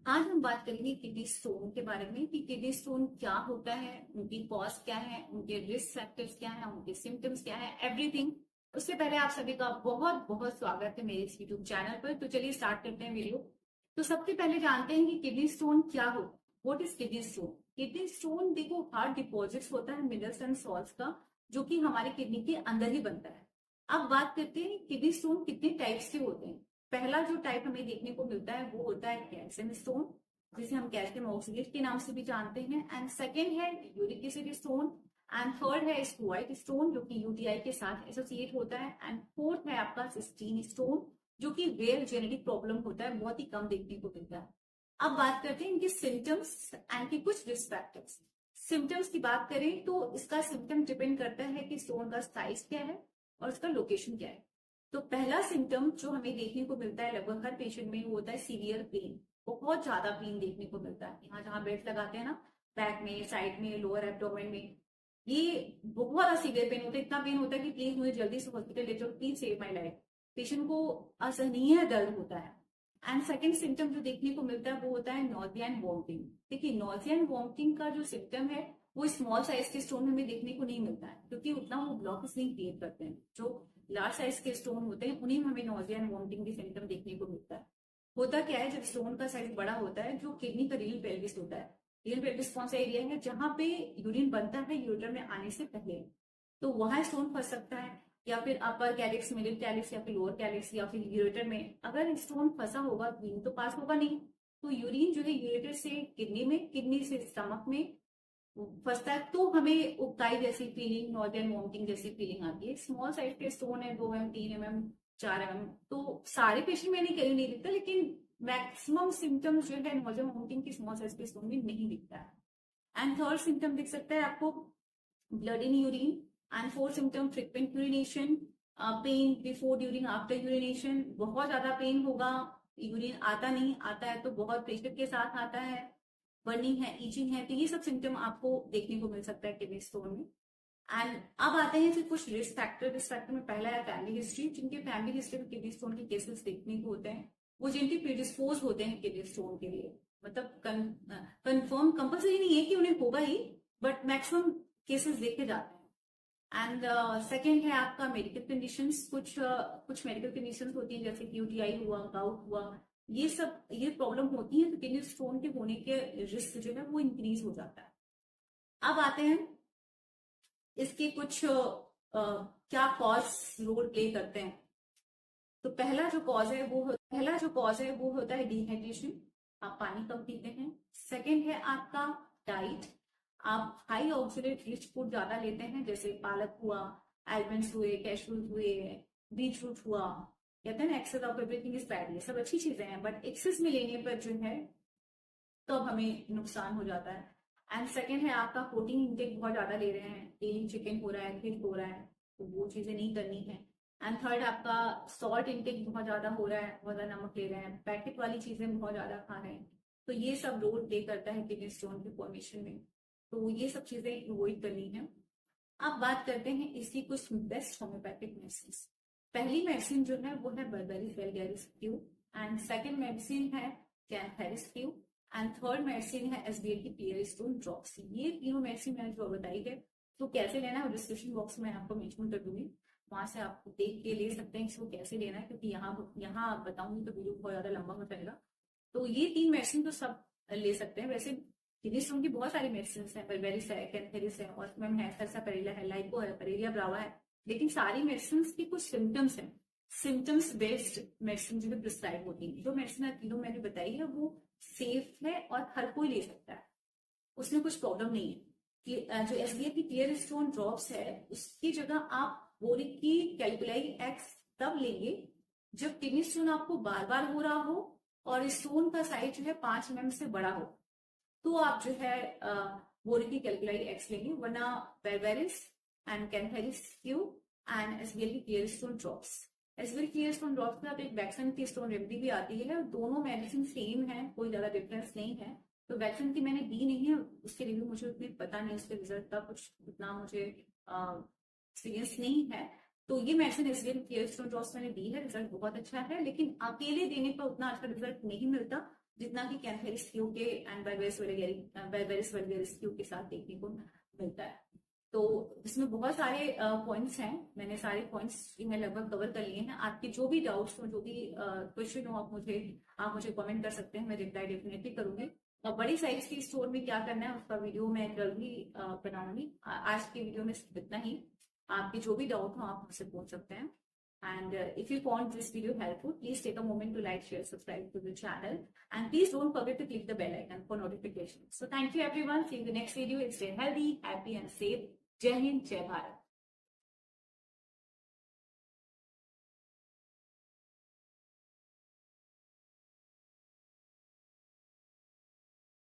आज हम बात करेंगे किडनी स्टोन के बारे में कि किडनी स्टोन क्या होता है, उनकी कॉज क्या है, उनके रिस्क फैक्टर्स क्या है, उनके सिम्टम्स क्या है, एवरीथिंग। उससे पहले आप सभी का बहुत बहुत स्वागत है मेरे इस यूट्यूब चैनल पर। तो चलिए स्टार्ट करते हैं वीडियो। तो सबसे पहले जानते हैं कि किडनी स्टोन क्या हो। What is kidney stone? Kidney stone देखो हार्ड डिपॉजिट्स होता है मिनरल्स एंड सॉल्ट्स का, जो कि हमारे किडनी के अंदर ही बनता है। अब बात करते हैं किडनी स्टोन कितने टाइप्स के होते हैं। पहला जो टाइप हमें देखने को मिलता है वो होता है कैल्शियम स्टोन, जिसे हम कैल्शियम ऑक्सीडेट के नाम से भी जानते हैं। एंड सेकेंड है uric acid stone. And third है स्क्वाइट स्टोन, जो कि यूटीआई के साथ एसोसिएट होता है। एंड फोर्थ है आपका सिस्टीन स्टोन, जो कि रेयर जेनेटिक प्रॉब्लम होता है, बहुत ही कम देखने को मिलता है। अब बात करते हैं इनके सिम्टम्स एंड के कुछ रिस्क फैक्टर्स। सिम्टम्स की बात करें तो इसका सिम्टम डिपेंड करता है कि स्टोन का साइज क्या है और उसका लोकेशन क्या है। तो पहला सिम्टम जो हमें देखने को मिलता है लगभग हर पेशेंट में, वो होता है सीवियर पेन। बहुत ज्यादा पेन देखने को मिलता है यहाँ जहां बेल्ट लगाते हैं ना, बैक में, साइड में, लोअर एब्डोमेन में। ये बहुत ज्यादा सीवियर पेन होता है, इतना पेन होता है कि प्लीज मुझे जल्दी से हॉस्पिटल ले जाओ, please save my life. Patient को असहनीय दर्द होता है। एंड सेकेंड सिम्टम जो देखने को मिलता है वो होता है नॉजिया एंड वॉमिटिंग। देखिए नॉजिया एंड वॉमिटिंग का जो सिम्टम है वो स्मॉल साइज के स्टोन हमें देखने को नहीं मिलता है, क्योंकि उतना वो ब्लॉकेज नहीं क्रिएट करते हैं। जो लार्ज साइज के स्टोन होते हैं उन्हीं में हमें नॉजिया एंड वॉमिटिंग के सिम्टम देखने को मिलता है। होता क्या है, जब स्टोन का साइज बड़ा होता है, जो किडनी का रीनल पेल्विस होता है। रीनल पेल्विस कौन सा एरिया है जहां पे यूरिन बनता है यूरेटर में आने से पहले, तो वहां स्टोन फंस सकता है। या फिर अपर कैलिक्स, मिडिल कैलिक्स या फिर लोअर कैलिक्स या फिर यूरेटर में अगर स्टोन फंसा होगा, यूरिन तो पास होगा नहीं। तो यूरिन जो है यूरेटर से किडनी में, किडनी से स्टमक में फंसता है, तो हमें उबकाई जैसी फीलिंग, नॉजिया एंड वॉमिटिंग जैसी फीलिंग आती है। स्मॉल साइज के स्टोन है, 2 mm, 3 mm, 4 mm, तो सारे पेशेंट में नहीं दिखता, लेकिन मैक्सिमम सिम्टम्स जो है नॉजिया वॉमिटिंग की स्मॉल साइज के स्टोन में नहीं दिखता है। एंड थर्ड सिम्टम दिख सकता है आपको blood in urine. And fourth symptom frequent urination, pain before, during, after urination. बहुत ज्यादा पेन होगा, यूरिन आता नहीं, आता है तो बहुत प्रेशर के साथ आता है, बर्निंग है, ईचिंग है, तो ये सब सिम्टम आपको देखने को मिल सकता है किडनी स्टोन में। एंड अब आते हैं फिर कुछ रिस्क फैक्टर। रिस्क फैक्टर में पहला है फैमिली हिस्ट्री। जिनके फैमिली हिस्ट्री में किडनी स्टोन के केसेस देखने को होते हैं, वो जिनके प्रिडिस्पोज होते हैं किडनी स्टोन के लिए। मतलब कंफर्म कंपल्सरी नहीं है कि उन्हें होगा ही, बट मैक्सिमम केसेस देखे जाते हैं। एंड सेकेंड है आपका मेडिकल कंडीशंस। कुछ मेडिकल कंडीशंस होती हैं, जैसे कि यूटीआई हुआ, गाउट हुआ, ये प्रॉब्लम होती है, तो किडनी स्टोन के होने के रिस्क जो है वो इंक्रीज हो जाता है। अब आते हैं इसके कुछ क्या कॉज रोल प्ले करते हैं। तो पहला जो कॉज है वो होता है डिहाइड्रेशन। आप पानी कम पीते हैं। सेकेंड है आपका डाइट। आप हाई ऑक्सीडेंट रिच फूड ज्यादा लेते हैं, जैसे पालक हुआ, आलमंड्स हुए, कैशूज हुए, बीट रूट हुआ। कहते हैं ना excess of everything is bad. ये सब अच्छी चीजें हैं, बट एक्सेस में लेने पर जो है तब हमें नुकसान हो जाता है। एंड सेकेंड है आपका प्रोटीन इंटेक बहुत ज्यादा ले रहे हैं, डेली चिकन हो रहा है, फिश हो रहा है, तो वो चीजें नहीं करनी है। एंड थर्ड आपका सॉल्ट इंटेक बहुत ज्यादा हो रहा है, बहुत ज्यादा नमक ले रहे हैं, पैकेट वाली चीजें बहुत ज्यादा खा रहे हैं, तो ये सब रोल प्ले करता है किडनी स्टोन के फॉर्मेशन में। तो ये सब चीजें अवॉइड करनी है। अब बात करते हैं इसकी कुछ बेस्ट होम्योपैथिक मेडिसिन। पहली मेडिसिन जो है वो है berberis vulgaris Q. And second medicine है कैनफेरिस क्यू। एंड थर्ड मेडिसिन है एसबीएल की क्लियर स्टोन ड्रॉप्स। ये तीनों मेडिसिन मैंने जो बताई है, तो कैसे लेना है डिस्क्रिप्शन बॉक्स में आपको मेंशन कर दूंगी, वहां से आप देख के ले सकते हैं इसको कैसे लेना है, क्योंकि यहाँ बताऊंगी तो वीडियो बहुत ज्यादा लंबा हो जाएगा। तो ये 3 मेडिसिन तो सब ले सकते हैं। वैसे किडनी स्टोन की बहुत सारी मेडिसिन है, बर्बेरिस है, कैनफेरिस है, ऑस्मियम है, सर्सापेरेला है, लाइको है, परेलिया ब्रावा है, लेकिन सारी मेडिसिन की कुछ सिम्टम्स हैं। सिम्टम्स बेस्ड मेडिसिन जो प्रिस्क्राइब होती है। जो मेडिसिन तीनों मैंने बताई है वो सेफ है और हर कोई ले सकता है, उसमें कुछ प्रॉब्लम नहीं है। कि जो एसबीएल की क्लियर स्टोन ड्रॉप्स है, उसकी जगह आप बोरिक की कैल्कुलाई एक्स तब लेंगे जब किडनी स्टोन आपको बार बार हो रहा हो और स्टोन का साइज जो है 5 mm से बड़ा हो, तो आप जो है बोरिक की कैल्कुलाई एक्स लेंगे। वरना बेरबेरिस एंड कैनफेरिस क्यू एंड एसबीएल की clear stone drops. SBL clear stone drops के साथ एक वैक्सन की स्टोन रेमेडी भी आती है, दोनों मेडिसिन सेम है, कोई ज्यादा डिफरेंस नहीं है। तो वैक्सीन की मैंने दी नहीं है, उसके रिव्यू मुझे उतनी पता नहीं, उसके रिजल्ट का कुछ उतना मुझे एक्सपीरियंस नहीं है। तो ये medicine SBL clear stone drops मैंने दी है, रिजल्ट बहुत अच्छा है, लेकिन अकेले देने पर उतना अच्छा रिजल्ट नहीं मिलता। जितना कि कैंथेरिस क्यू के एंड बाइबेरिस वल्गेरिस क्यू के साथ देखने को मिलता है। तो इसमें बहुत सारे पॉइंट्स हैं, मैंने सारे पॉइंट्स जो है लगभग कवर कर लिए हैं। आपके जो भी डाउट्स हो, जो भी क्वेश्चन हो, आप मुझे कमेंट कर सकते हैं, मैं रिप्लाई डेफिनेटली करूंगी। और बड़ी साइज की स्टोर में क्या करना है उसका वीडियो मैं जल्दी बनाऊंगी। आज की वीडियो में सिर्फ इतना ही। आपके जो भी डाउट हो आप मुझसे पूछ सकते हैं। And if you found this video helpful, please take a moment to like, share, subscribe to the channel. And please don't forget to click the bell icon for notifications. So thank you everyone. See you in the next video. Stay healthy, happy and safe. Jai Hind, Jai Bharat.